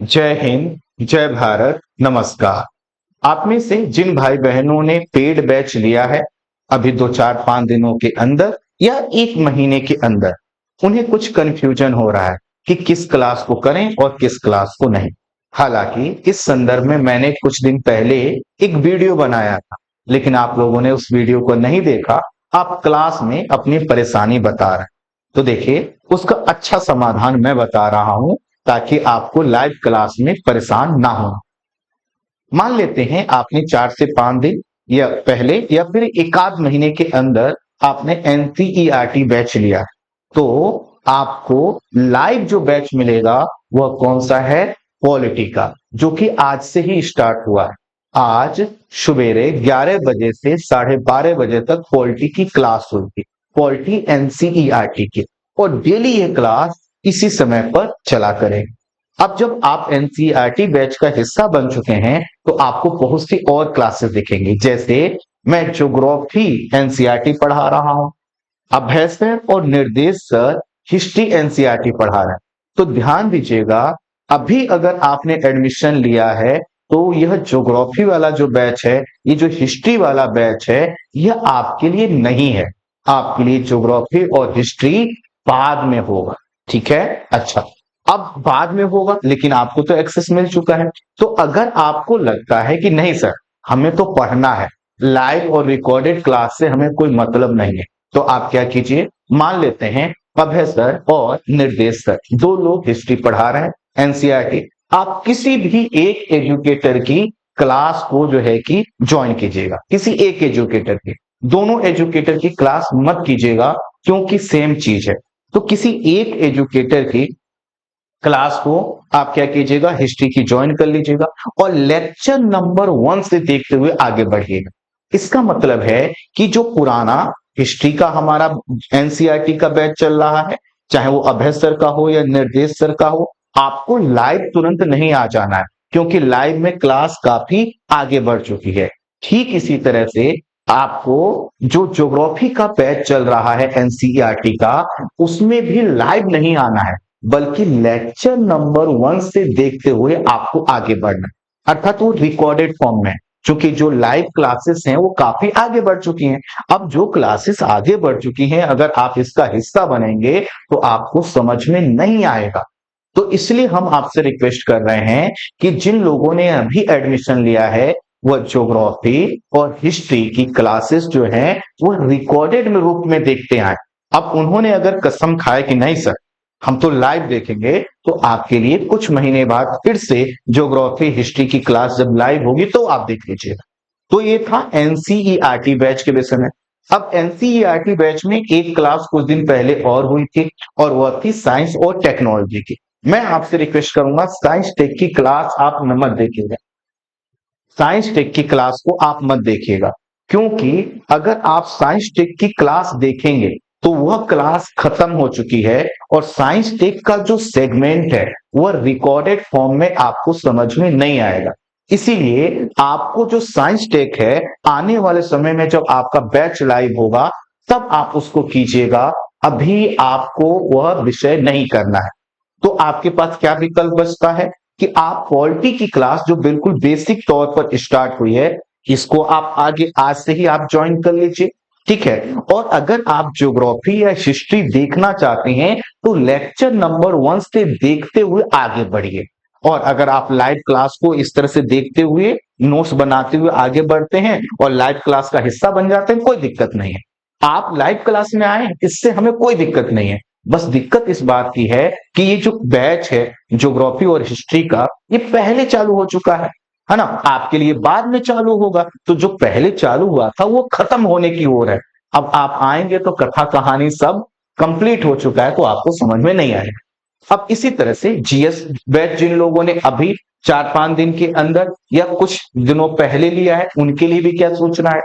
जय हिंद, जय भारत, नमस्कार। आप में से जिन भाई बहनों ने पेड बैच लिया है अभी 2-4-5 दिनों के अंदर या 1 महीने के अंदर, उन्हें कुछ कंफ्यूजन हो रहा है कि किस क्लास को करें और किस क्लास को नहीं। हालांकि इस संदर्भ में मैंने कुछ दिन पहले एक वीडियो बनाया था, लेकिन आप लोगों ने उस वीडियो को नहीं देखा। आप क्लास में अपनी परेशानी बता रहे हैं, तो देखिए उसका अच्छा समाधान मैं बता रहा हूं ताकि आपको लाइव क्लास में परेशान ना हो। मान लेते हैं आपने 4 से 5 दिन या पहले या फिर 1 आध महीने के अंदर आपने एनसीईआरटी बैच लिया, तो आपको लाइव जो बैच मिलेगा वह कौन सा है? पॉलिटी का, जो कि आज से ही स्टार्ट हुआ है। आज सवेरे 11 बजे से 12:30 बजे तक पॉलिटी की क्लास होगी, पॉलिटी एनसीईआरटी की, और डेली ये क्लास इसी समय पर चला करेगी। अब जब आप एनसीईआरटी बैच का हिस्सा बन चुके हैं तो आपको बहुत सी और क्लासेस दिखेंगी। जैसे मैं ज्योग्राफी एनसीईआरटी पढ़ा रहा हूं, अभय सर और निर्देश सर हिस्ट्री एनसीईआरटी पढ़ा रहे हैं। तो ध्यान दीजिएगा, अभी अगर आपने एडमिशन लिया है तो यह ज्योग्राफी वाला जो बैच है, ये जो हिस्ट्री वाला बैच है, यह आपके लिए नहीं है। आपके लिए ज्योग्राफी और हिस्ट्री बाद में होगा, ठीक है? अच्छा, अब बाद में होगा, लेकिन आपको तो एक्सेस मिल चुका है। तो अगर आपको लगता है कि नहीं सर, हमें तो पढ़ना है, लाइव और रिकॉर्डेड क्लास से हमें कोई मतलब नहीं है, तो आप क्या कीजिए, मान लेते हैं अभय सर और निर्देश सर दो लोग हिस्ट्री पढ़ा रहे हैं एनसीईआरटी, आप किसी भी एक एजुकेटर की क्लास को जो है कि ज्वाइन कीजिएगा। किसी एक एजुकेटर की, दोनों एजुकेटर की क्लास मत कीजिएगा, क्योंकि सेम चीज है। तो किसी एक एजुकेटर की क्लास को आप क्या कीजिएगा, हिस्ट्री की ज्वाइन कर लीजिएगा और लेक्चर नंबर 1 से देखते हुए आगे बढ़िएगा। इसका मतलब है कि जो पुराना हिस्ट्री का हमारा एनसीईआरटी का बैच चल रहा है, चाहे वो अभय सर का हो या निर्देश सर का हो, आपको लाइव तुरंत नहीं आ जाना है, क्योंकि लाइव में क्लास काफी आगे बढ़ चुकी है। ठीक इसी तरह से आपको जो ज्योग्राफी का बैच चल रहा है एनसीईआरटी का, उसमें भी लाइव नहीं आना है, बल्कि लेक्चर नंबर 1 से देखते हुए आपको आगे बढ़ना है। अर्थात वो रिकॉर्डेड फॉर्म में, क्योंकि जो लाइव क्लासेस हैं वो काफी आगे बढ़ चुकी हैं। अब जो क्लासेस आगे बढ़ चुकी हैं, अगर आप इसका हिस्सा बनेंगे तो आपको समझ में नहीं आएगा। तो इसलिए हम आपसे रिक्वेस्ट कर रहे हैं कि जिन लोगों ने अभी एडमिशन लिया है, वह ज्योग्राफी और हिस्ट्री की क्लासेस जो हैं वो रिकॉर्डेड में रूप में देखते आए। अब उन्होंने अगर कसम खाए कि नहीं सर, हम तो लाइव देखेंगे, तो आपके लिए कुछ महीने बाद फिर से ज्योग्राफी हिस्ट्री की क्लास जब लाइव होगी तो आप देख लीजिएगा। तो ये था एनसीईआरटी बैच के विषय में। अब एनसीईआरटी बैच में एक क्लास कुछ दिन पहले और हुई थी, और वह थी साइंस और टेक्नोलॉजी की। मैं आपसे रिक्वेस्ट करूंगा, साइंस टेक की क्लास आप मत देखिएगा, साइंस टेक की क्लास को आप मत देखिएगा, क्योंकि अगर आप साइंस टेक की क्लास देखेंगे तो वह क्लास खत्म हो चुकी है, और साइंस टेक का जो सेगमेंट है वह रिकॉर्डेड फॉर्म में आपको समझ में नहीं आएगा। इसीलिए आपको जो साइंस टेक है, आने वाले समय में जब आपका बैच लाइव होगा तब आप उसको कीजिएगा, अभी आपको वह विषय नहीं करना है। तो आपके पास क्या विकल्प बचता है कि आप पॉलिटी की क्लास जो बिल्कुल बेसिक तौर पर स्टार्ट हुई है, इसको आप आगे आज से ही आप ज्वाइन कर लीजिए, ठीक है? और अगर आप ज्योग्राफी या हिस्ट्री देखना चाहते हैं तो लेक्चर नंबर 1 से देखते हुए आगे बढ़िए। और अगर आप लाइव क्लास को इस तरह से देखते हुए नोट्स बनाते हुए आगे बढ़ते हैं और लाइव क्लास का हिस्सा बन जाते हैं, कोई दिक्कत नहीं है। आप लाइव क्लास में आए, इससे हमें कोई दिक्कत नहीं है। बस दिक्कत इस बात की है कि ये जो बैच है ज्योग्राफी और हिस्ट्री का, ये पहले चालू हो चुका है ना? आपके लिए बाद में चालू होगा, तो जो पहले चालू हुआ था वो खत्म होने की ओर है। अब आप आएंगे तो कथा कहानी सब कंप्लीट हो चुका है, तो आपको समझ में नहीं आएगा। अब इसी तरह से जीएस बैच जिन लोगों ने अभी 4-5 दिन के अंदर या कुछ दिनों पहले लिया है, उनके लिए भी क्या सोचना है?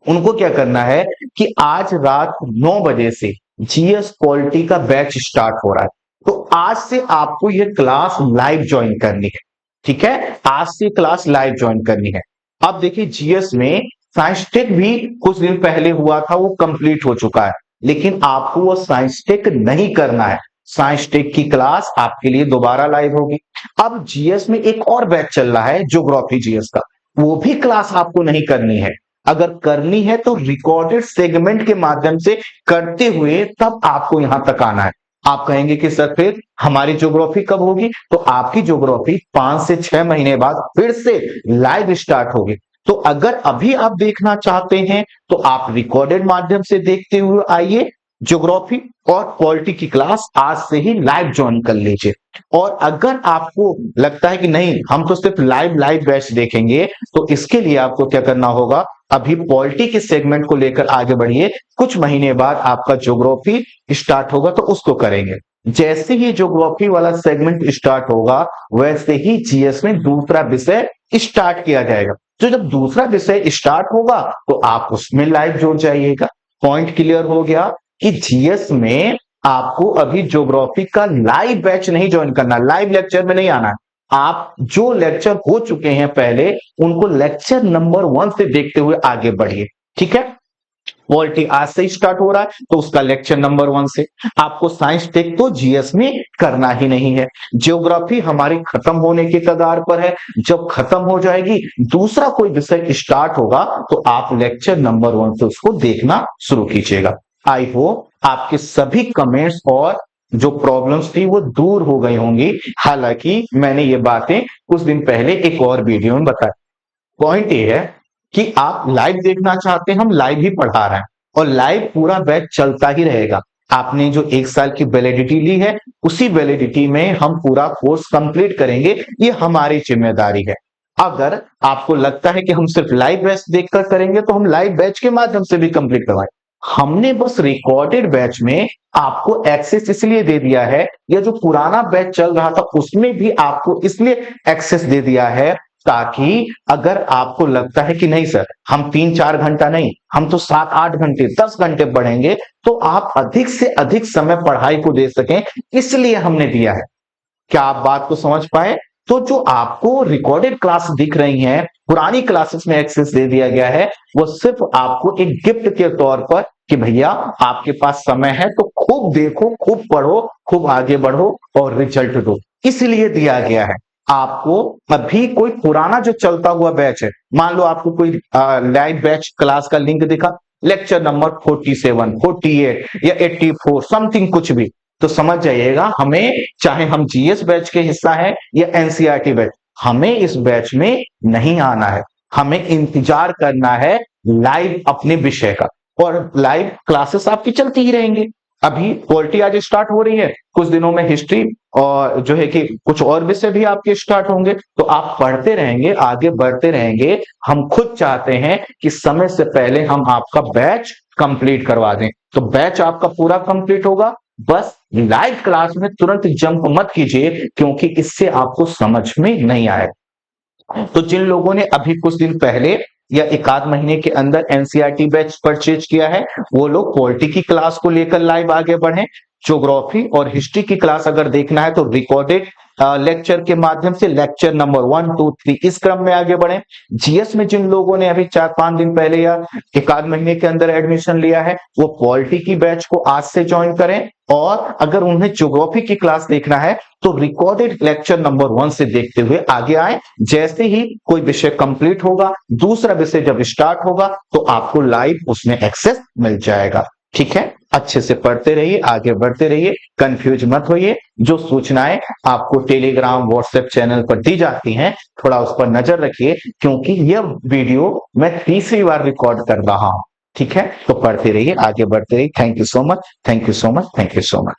उनको क्या करना है कि आज रात 9 बजे से जीएस पॉलिटी का बैच स्टार्ट हो रहा है, तो आज से आपको यह क्लास लाइव ज्वाइन करनी है, ठीक है? आज से क्लास लाइव ज्वाइन करनी है। अब देखिए, जीएस में साइंस टेक भी कुछ दिन पहले हुआ था, वो कंप्लीट हो चुका है, लेकिन आपको वो साइंस टेक नहीं करना है। साइंस टेक की क्लास आपके लिए दोबारा लाइव होगी। अब जीएस में एक और बैच चल रहा है, ज्योग्राफी जीएस का, वो भी क्लास आपको नहीं करनी है। अगर करनी है तो रिकॉर्डेड सेगमेंट के माध्यम से करते हुए तब आपको यहां तक आना है। आप कहेंगे कि सर फिर हमारी ज्योग्राफी कब होगी? तो आपकी ज्योग्राफी 5 से 6 महीने बाद फिर से लाइव स्टार्ट होगी। तो अगर अभी आप देखना चाहते हैं तो आप रिकॉर्डेड माध्यम से देखते हुए आइए ज्योग्राफी, और पॉलिटी की क्लास आज से ही लाइव ज्वाइन कर लीजिए। और अगर आपको लगता है कि नहीं हम तो सिर्फ लाइव बैच देखेंगे, तो इसके लिए आपको क्या करना होगा, अभी पॉलिटी के सेगमेंट को लेकर आगे बढ़िए। कुछ महीने बाद आपका ज्योग्राफी स्टार्ट होगा तो उसको करेंगे। जैसे ही ज्योग्राफी वाला सेगमेंट स्टार्ट होगा वैसे ही जीएस में दूसरा विषय स्टार्ट किया जाएगा। तो जब दूसरा विषय स्टार्ट होगा तो आप उसमें लाइव जुड़ जाइएगा। पॉइंट क्लियर हो गया कि जीएस में आपको अभी ज्योग्राफी का लाइव बैच नहीं ज्वाइन करना, लाइव लेक्चर में नहीं आना है। आप जो लेक्चर हो चुके हैं पहले उनको लेक्चर नंबर 1 से देखते हुए आगे बढ़िए। ठीक है, पॉलिटी आज से स्टार्ट हो रहा है तो उसका लेक्चर नंबर 1 से। आपको साइंस टेक तो जीएस में करना ही नहीं है। ज्योग्राफी हमारी खत्म होने के कगार पर है, जब खत्म हो जाएगी दूसरा कोई विषय स्टार्ट होगा तो आप लेक्चर नंबर 1 से उसको देखना शुरू कीजिएगा। आई होप आपके सभी कमेंट्स और जो प्रॉब्लम्स थी वो दूर हो गई होंगी। हालांकि मैंने ये बातें कुछ दिन पहले एक और वीडियो में बताई। पॉइंट ये है कि आप लाइव देखना चाहते हैं, हम लाइव ही पढ़ा रहे हैं और लाइव पूरा बैच चलता ही रहेगा। आपने जो 1 साल की वैलिडिटी ली है उसी वैलिडिटी में हम पूरा कोर्स कंप्लीट करेंगे, ये हमारी जिम्मेदारी है। अगर आपको लगता है कि हम सिर्फ लाइव बैच देखकर करेंगे तो हम लाइव बैच के माध्यम से भी कंप्लीट करवाएं। हमने बस रिकॉर्डेड बैच में आपको एक्सेस इसलिए दे दिया है, या जो पुराना बैच चल रहा था उसमें भी आपको इसलिए एक्सेस दे दिया है ताकि अगर आपको लगता है कि नहीं सर हम 3-4 घंटा नहीं, हम तो 7-8 घंटे 10 घंटे पढ़ेंगे, तो आप अधिक से अधिक समय पढ़ाई को दे सकें, इसलिए हमने दिया है। क्या आप बात को समझ पाए? तो जो आपको रिकॉर्डेड क्लास दिख रही हैं, पुरानी क्लासेस में एक्सेस दे दिया गया है, वो सिर्फ आपको एक गिफ्ट के तौर पर कि भैया आपके पास समय है तो खूब देखो, खूब पढ़ो, खूब आगे बढ़ो और रिजल्ट दो, इसलिए दिया गया है। आपको अभी कोई पुराना जो चलता हुआ बैच है, मान लो आपको कोई लाइव बैच क्लास का लिंक दिखा, लेक्चर नंबर 47, 48 या 84 समथिंग कुछ भी, तो समझ जाइएगा हमें, चाहे हम जीएस बैच के हिस्सा है या एनसीईआरटी बैच, हमें इस बैच में नहीं आना है। हमें इंतजार करना है लाइव अपने विषय का, और लाइव क्लासेस आपकी चलती ही रहेंगी। अभी पॉलिटी आज स्टार्ट हो रही है, कुछ दिनों में हिस्ट्री और जो है कि कुछ और विषय भी आपके स्टार्ट होंगे, तो आप पढ़ते रहेंगे, आगे बढ़ते रहेंगे। हम खुद चाहते हैं कि समय से पहले हम आपका बैच कंप्लीट करवा दें, तो बैच आपका पूरा कंप्लीट होगा। बस लाइव क्लास में तुरंत जंप मत कीजिए, क्योंकि इससे आपको समझ में नहीं आएगा। तो जिन लोगों ने अभी कुछ दिन पहले या 1-8 महीने के अंदर एनसीईआरटी बैच परचेज किया है, वो लोग पॉलिटी की क्लास को लेकर लाइव आगे बढ़े। ज्योग्राफी और हिस्ट्री की क्लास अगर देखना है तो रिकॉर्डेड लेक्चर के माध्यम से लेक्चर नंबर 1, 2, 3 इस क्रम में आगे बढ़े। जीएस में जिन लोगों ने अभी 4-5 दिन पहले या 1-8 महीने के अंदर एडमिशन लिया है, वो पॉलिटी की बैच को आज से ज्वाइन करें। और अगर उन्हें ज्योग्राफी की क्लास देखना है तो रिकॉर्डेड लेक्चर नंबर 1 से देखते हुए आगे आए। जैसे ही कोई विषय कंप्लीट होगा, दूसरा विषय जब स्टार्ट होगा, तो आपको लाइव उसमें एक्सेस मिल जाएगा। ठीक है, अच्छे से पढ़ते रहिए, आगे बढ़ते रहिए, कंफ्यूज मत होइए। जो सूचनाएं आपको टेलीग्राम व्हाट्सएप चैनल पर दी जाती हैं, थोड़ा उस पर नजर रखिए, क्योंकि यह वीडियो मैं तीसरी बार रिकॉर्ड कर रहा हूं। ठीक है, तो पढ़ते रहिए, आगे बढ़ते रहिए। Thank you so much, thank you so much, thank you so much.